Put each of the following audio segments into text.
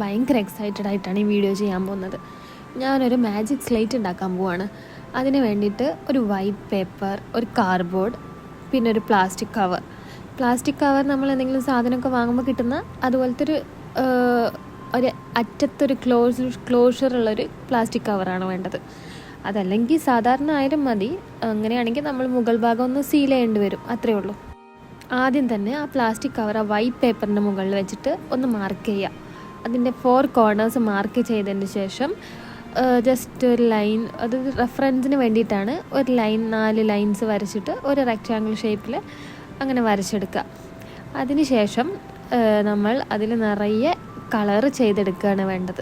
ഭയങ്കര എക്സൈറ്റഡ് ആയിട്ടാണ് ഈ വീഡിയോ ചെയ്യാൻ പോകുന്നത്. ഞാനൊരു മാജിക് സ്ലേറ്റ് ഉണ്ടാക്കാൻ പോവാണ്. അതിന് വേണ്ടിയിട്ട് ഒരു വൈറ്റ് പേപ്പർ, ഒരു കാർഡ്ബോർഡ്, പിന്നെ ഒരു പ്ലാസ്റ്റിക് കവർ നമ്മൾ എന്തെങ്കിലും സാധനമൊക്കെ വാങ്ങുമ്പോൾ കിട്ടുന്ന അതുപോലത്തെ ഒരു അറ്റത്തൊരു ക്ലോഷറുള്ളൊരു പ്ലാസ്റ്റിക് കവറാണ് വേണ്ടത്. അതല്ലെങ്കിൽ സാധാരണ ആയാലും മതി. അങ്ങനെയാണെങ്കിൽ നമ്മൾ മുകൾ ഭാഗം ഒന്ന് സീൽ ചെയ്യേണ്ടി വരും, അത്രയേ ഉള്ളൂ. ആദ്യം തന്നെ ആ പ്ലാസ്റ്റിക് കവർ ആ വൈറ്റ് പേപ്പറിൻ്റെ മുകളിൽ വെച്ചിട്ട് ഒന്ന് മാർക്ക് ചെയ്യുക. അതിൻ്റെ 4 കോർണേഴ്സ് മാർക്ക് ചെയ്തതിന് ശേഷം ജസ്റ്റ് ഒരു ലൈൻ, അത് റെഫറൻസിന് വേണ്ടിയിട്ടാണ്, ഒരു ലൈൻ 4 ലൈൻസ് വരച്ചിട്ട് ഒരു റെക്റ്റാങ്കിൾ ഷേപ്പിൽ അങ്ങനെ വരച്ചെടുക്കുക. അതിന് ശേഷം നമ്മൾ അതിൽ നിറയെ കളർ ചെയ്തെടുക്കുകയാണ് വേണ്ടത്.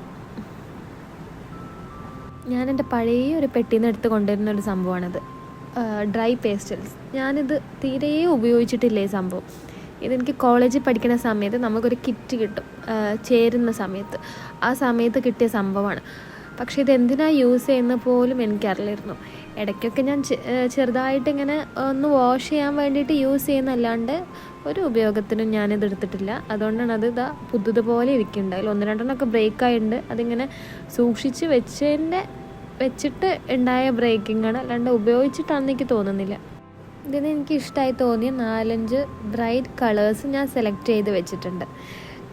ഞാൻ എൻ്റെ പഴയ ഒരു പെട്ടിയിൽ നിന്ന് എടുത്ത് കൊണ്ടുവരുന്ന ഒരു സംഭവമാണിത്, ഡ്രൈ പേസ്റ്റൽസ്. ഞാനിത് തീരെ ഉപയോഗിച്ചിട്ടില്ല ഈ സംഭവം. ഇതെനിക്ക് കോളേജിൽ പഠിക്കുന്ന സമയത്ത് നമുക്കൊരു കിറ്റ് കിട്ടും, ചേരുന്ന സമയത്ത്. ആ സമയത്ത് കിട്ടിയ സംഭവമാണ്. പക്ഷേ ഇതെന്തിനാണ് യൂസ് ചെയ്യുന്ന പോലും എനിക്കറിയില്ലായിരുന്നു. ഇടയ്ക്കൊക്കെ ഞാൻ ചെറുതായിട്ട് ഇങ്ങനെ ഒന്ന് വാഷ് ചെയ്യാൻ വേണ്ടിയിട്ട് യൂസ് ചെയ്യുന്നല്ലാണ്ട് ഒരു ഉപയോഗത്തിനും ഞാനിത് എടുത്തിട്ടില്ല. അതുകൊണ്ടാണ് അത് പുതുതുപോലെ ഇരിക്കുന്നുണ്ട്. അതിൽ 1-2 ബ്രേക്കായിട്ടുണ്ട്. അതിങ്ങനെ സൂക്ഷിച്ച് വെച്ചിട്ട് ഉണ്ടായ ബ്രേക്കിങ്ങാണ്, അല്ലാണ്ട് ഉപയോഗിച്ചിട്ടാണെന്ന് എനിക്ക് തോന്നുന്നില്ല. ഇതിന് എനിക്ക് ഇഷ്ടമായി തോന്നിയ 4-5 ബ്രൈറ്റ് കളേഴ്സ് ഞാൻ സെലക്ട് ചെയ്ത് വെച്ചിട്ടുണ്ട്.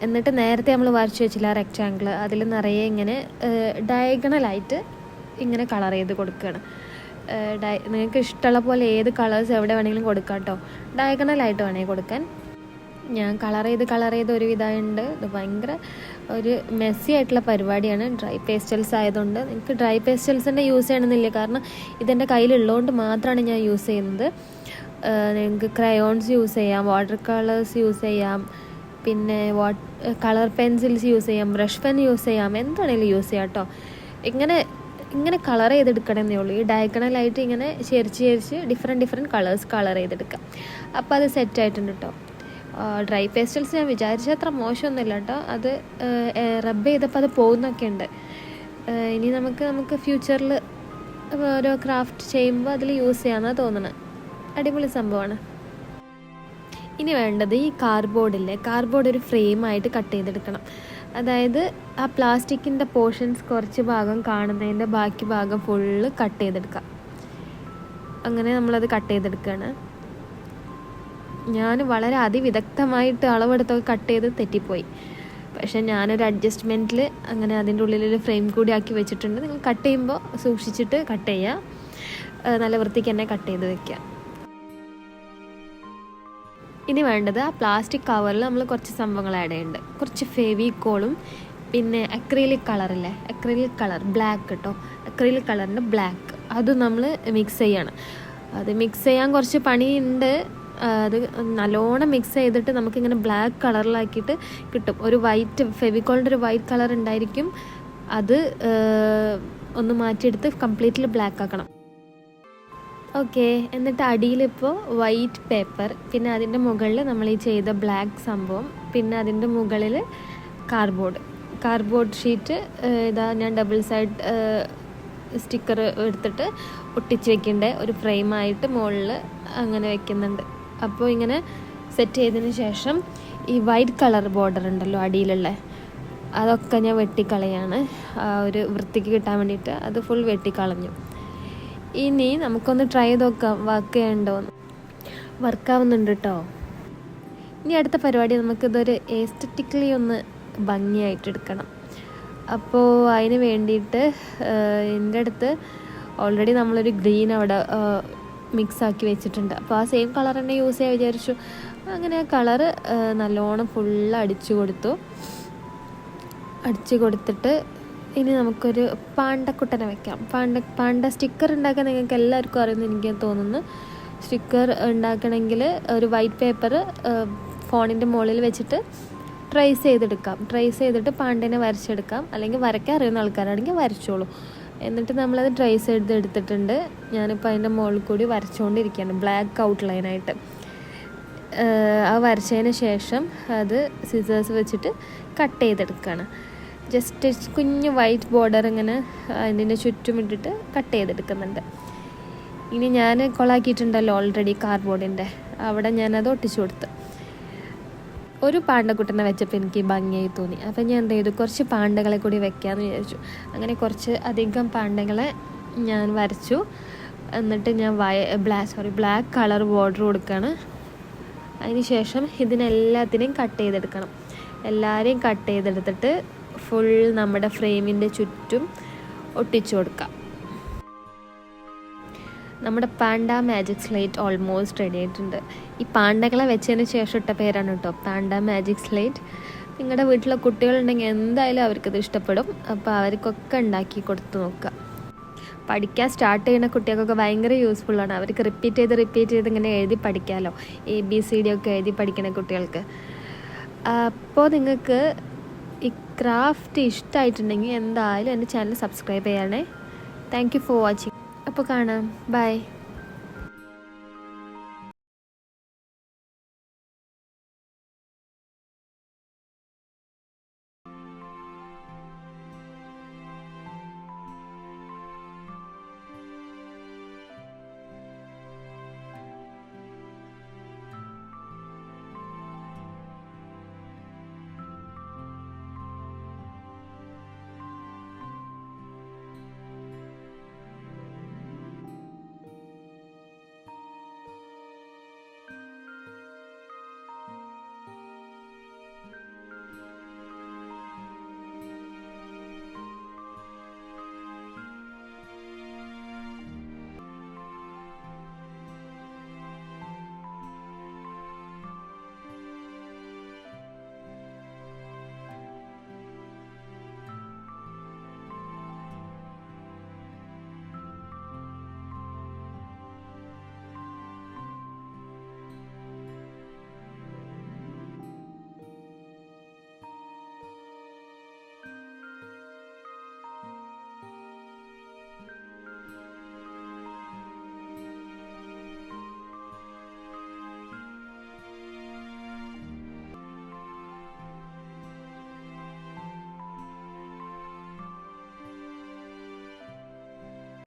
എന്നിട്ട് നേരത്തെ നമ്മൾ വരച്ച് വെച്ചില്ല റെക്റ്റാങ്കിൾ, അതിൽ നിറയെ ഇങ്ങനെ ഡയഗണലായിട്ട് ഇങ്ങനെ കളർ ചെയ്ത് കൊടുക്കുകയാണ്. നിങ്ങൾക്ക് ഇഷ്ടമുള്ള പോലെ ഏത് കളേഴ്സ് എവിടെ വേണമെങ്കിലും കൊടുക്കാം കേട്ടോ. ഡയഗണലായിട്ട് വേണമെങ്കിൽ കൊടുക്കാൻ. ഞാൻ കളർ ചെയ്ത് ഒരു വിധമുണ്ട്. ഇത് ഭയങ്കര ഒരു മെസ്സി ആയിട്ടുള്ള പരിപാടിയാണ്. ഡ്രൈ പേസ്റ്റൽസ് ആയതുകൊണ്ട് എനിക്ക് ഡ്രൈ പേസ്റ്റൽസിൻ്റെ യൂസ് ചെയ്യണമെന്നില്ല, കാരണം ഇതെൻ്റെ കയ്യിലുള്ളതുകൊണ്ട് മാത്രമാണ് ഞാൻ യൂസ് ചെയ്യുന്നത്. നിങ്ങൾക്ക് ക്രയോൺസ് യൂസ് ചെയ്യാം, വാട്ടർ കളേഴ്സ് യൂസ് ചെയ്യാം, പിന്നെ കളർ പെൻസിൽസ് യൂസ് ചെയ്യാം, ബ്രഷ് പെൻ യൂസ് ചെയ്യാം, എന്താണെങ്കിലും യൂസ് ചെയ്യാം കേട്ടോ. ഇങ്ങനെ കളർ ചെയ്തെടുക്കണമെന്നേ ഉള്ളൂ. ഈ ഡയഗണലായിട്ട് ഇങ്ങനെ ചേരിച്ച് ഡിഫറെൻറ്റ് കളേഴ്സ് കളർ ചെയ്തെടുക്കാം. അപ്പോൾ അത് സെറ്റായിട്ടുണ്ട് കേട്ടോ. ഡ്രൈ പേസ്റ്റൽസ് ഞാൻ വിചാരിച്ച അത്ര മോശമൊന്നുമില്ല കേട്ടോ. അത് റബ്ബ് ചെയ്തപ്പോൾ അത് പോകുന്നൊക്കെ ഉണ്ട്. ഇനി നമുക്ക് ഫ്യൂച്ചറിൽ ഓരോ ക്രാഫ്റ്റ് ചെയ്യുമ്പോൾ അതിൽ യൂസ് ചെയ്യാമെന്നാണ് തോന്നുന്നത്. അടിപൊളി സംഭവമാണ്. ഇനി വേണ്ടത് ഈ കാർഡ്ബോർഡ് ഒരു ഫ്രെയിമായിട്ട് കട്ട് ചെയ്തെടുക്കണം. അതായത് ആ പ്ലാസ്റ്റിക്കിൻ്റെ പോർഷൻസ് കുറച്ച് ഭാഗം കാണുന്നതിൻ്റെ ബാക്കി ഭാഗം ഫുള്ള് കട്ട് ചെയ്തെടുക്കാം. അങ്ങനെ നമ്മളത് കട്ട് ചെയ്തെടുക്കുകയാണ്. ഞാൻ വളരെ അതിവിദഗ്ധമായിട്ട് അളവെടുത്തൊക്കെ കട്ട് ചെയ്ത് തെറ്റിപ്പോയി. പക്ഷേ ഞാനൊരു അഡ്ജസ്റ്റ്മെൻറ്റിൽ അങ്ങനെ അതിൻ്റെ ഉള്ളിലൊരു ഫ്രെയിം കൂടി ആക്കി വെച്ചിട്ടുണ്ട്. നിങ്ങൾ കട്ട് ചെയ്യുമ്പോൾ സൂക്ഷിച്ചിട്ട് കട്ട് ചെയ്യുക, നല്ല വൃത്തിക്ക് തന്നെ കട്ട് ചെയ്ത് വെക്കുക. ഇനി വേണ്ടത് ആ പ്ലാസ്റ്റിക് കവറിൽ നമ്മൾ കുറച്ച് സംഭവങ്ങൾ ആഡ് ചെയ്യുന്നുണ്ട്. കുറച്ച് ഫെവിക്കോളും പിന്നെ അക്രിലിക് കളർ ബ്ലാക്ക് കേട്ടോ, അക്രിലിക് കളറിൻ്റെ ബ്ലാക്ക്, അത് നമ്മൾ മിക്സ് ചെയ്യണം. അത് മിക്സ് ചെയ്യാൻ കുറച്ച് പണിയുണ്ട്. അത് നല്ലോണം മിക്സ് ചെയ്തിട്ട് നമുക്കിങ്ങനെ ബ്ലാക്ക് കളറിലാക്കിയിട്ട് കിട്ടും. ഒരു വൈറ്റ് ഫെവിക്കോളിൻ്റെ ഒരു വൈറ്റ് കളർ ഉണ്ടായിരിക്കും. അത് ഒന്ന് മാറ്റിയെടുത്ത് കംപ്ലീറ്റ്ലി ബ്ലാക്ക് ആക്കണം. ഓക്കെ, എന്നിട്ട് അടിയിലിപ്പോൾ വൈറ്റ് പേപ്പർ, പിന്നെ അതിൻ്റെ മുകളിൽ നമ്മൾ ഈ ചെയ്ത ബ്ലാക്ക് സംഭവം, പിന്നെ അതിൻ്റെ മുകളിൽ കാർഡ്ബോർഡ് ഷീറ്റ്. ഞാൻ ഡബിൾ സൈഡ് സ്റ്റിക്കർ എടുത്തിട്ട് ഒട്ടിച്ച് വെക്കേണ്ട ഒരു ഫ്രെയിമായിട്ട് മുകളിൽ അങ്ങനെ വെക്കുന്നുണ്ട്. അപ്പോൾ ഇങ്ങനെ സെറ്റ് ചെയ്തതിന് ശേഷം ഈ വൈറ്റ് കളർ ബോർഡർ ഉണ്ടല്ലോ അടിയിലുള്ള, അതൊക്കെ ഞാൻ വെട്ടിക്കളയാണ്. ഒരു വൃത്തിക്ക് കിട്ടാൻ വേണ്ടിയിട്ട് അത് ഫുൾ വെട്ടിക്കളഞ്ഞു. ഇനി നമുക്കൊന്ന് ട്രൈ ചെയ്ത് നോക്കാം വർക്കാവുന്നുണ്ട് കേട്ടോ. ഇനി അടുത്ത പരിപാടി നമുക്കിതൊരു എസ്തെറ്റിക്കലി ഒന്ന് ഭംഗിയായിട്ടെടുക്കണം. അപ്പോൾ അതിന് വേണ്ടിയിട്ട് എൻ്റെ അടുത്ത് ഓൾറെഡി നമ്മളൊരു ഗ്രീൻ അവിടെ മിക്സാക്കി വെച്ചിട്ടുണ്ട്. അപ്പോൾ ആ സെയിം കളർ തന്നെ യൂസ് ചെയ്യാൻ വിചാരിച്ചു. അങ്ങനെ ആ കളറ് നല്ലോണം ഫുള്ള് അടിച്ചു കൊടുത്തിട്ട് ഇനി നമുക്കൊരു പാണ്ടക്കുട്ടനെ വെക്കാം. പാണ്ട സ്റ്റിക്കർ ഉണ്ടാക്കാൻ നിങ്ങൾക്ക് എല്ലാവർക്കും അറിയുമെന്ന് എനിക്ക് തോന്നുന്നു. സ്റ്റിക്കർ ഉണ്ടാക്കണമെങ്കിൽ ഒരു വൈറ്റ് പേപ്പർ ഫോണിൻ്റെ മുകളിൽ വെച്ചിട്ട് ട്രേസ് ചെയ്തിട്ട് പാണ്ടേനെ വരച്ചെടുക്കാം. അല്ലെങ്കിൽ വരയ്ക്കാൻ അറിയുന്ന ആൾക്കാരാണെങ്കിൽ വരച്ചോളൂ. എന്നിട്ട് നമ്മളത് ട്രേസ് എടുത്തിട്ടുണ്ട്. ഞാനിപ്പോൾ അതിൻ്റെ മുകളിൽ കൂടി വരച്ചുകൊണ്ടിരിക്കുകയാണ് ബ്ലാക്ക് ഔട്ട്ലൈനായിട്ട്. ആ വരച്ചതിന് ശേഷം അത് സിസേഴ്സ് വെച്ചിട്ട് കട്ട് ചെയ്തെടുക്കുകയാണ്. ജസ്റ്റ് കുഞ്ഞ് വൈറ്റ് ബോർഡർ ഇങ്ങനെ അതിൻ്റെ ചുറ്റും ഇട്ടിട്ട് കട്ട് ചെയ്തെടുക്കുന്നുണ്ട്. ഇനി ഞാൻ കൊളാക്കിയിട്ടുണ്ടല്ലോ ഓൾറെഡി കാർഡ്ബോർഡിൻ്റെ അവിടെ ഞാനത് ഒട്ടിച്ചു കൊടുത്ത്. ഒരു പാണ്ടക്കുട്ടനെ വെച്ചപ്പോൾ എനിക്ക് ഭംഗിയായി തോന്നി. അപ്പോൾ ഞാൻ എന്ത് ചെയ്തു, കുറച്ച് പാണ്ടകളെ കൂടി വെക്കാമെന്ന് വിചാരിച്ചു. അങ്ങനെ കുറച്ച് അധികം പാണ്ടകളെ ഞാൻ വരച്ചു. എന്നിട്ട് ഞാൻ ബ്ലാക്ക് കളർ ബോർഡർ കൊടുക്കുകയാണ്. അതിന് ശേഷം ഇതിനെല്ലാത്തിനെയും കട്ട് ചെയ്തെടുക്കണം. എല്ലാവരെയും കട്ട് ചെയ്തെടുത്തിട്ട് ഫുൾ നമ്മുടെ ഫ്രെയിമിൻ്റെ ചുറ്റും ഒട്ടിച്ചു കൊടുക്കാം. നമ്മുടെ Panda magic slate almost ready ആയിട്ടുണ്ട്. ഈ പാണ്ടകളെ വെച്ചതിന് ശേഷം ഇട്ട പേരാണ് കേട്ടോ പാണ്ട മാജിക് സ്ലേറ്റ്. നിങ്ങളുടെ വീട്ടിലെ കുട്ടികളുണ്ടെങ്കിൽ എന്തായാലും അവർക്കത് ഇഷ്ടപ്പെടും. അപ്പോൾ അവർക്കൊക്കെ ഉണ്ടാക്കി കൊടുത്ത് നോക്കുക. പഠിക്കാൻ സ്റ്റാർട്ട് ചെയ്യുന്ന കുട്ടികൾക്കൊക്കെ ഭയങ്കര യൂസ്ഫുള്ളാണ്. അവർക്ക് റിപ്പീറ്റ് ചെയ്ത് ഇങ്ങനെ എഴുതി പഠിക്കാമല്ലോ. ABCD ഒക്കെ എഴുതി പഠിക്കുന്ന കുട്ടികൾക്ക്. അപ്പോൾ നിങ്ങൾക്ക് ഈ ക്രാഫ്റ്റ് ഇഷ്ടമായിട്ടുണ്ടെങ്കിൽ എന്തായാലും എൻ്റെ ചാനൽ സബ്സ്ക്രൈബ് ചെയ്യണേ. Thank you for watching. അപ്പോൾ കാണാം. ബൈ.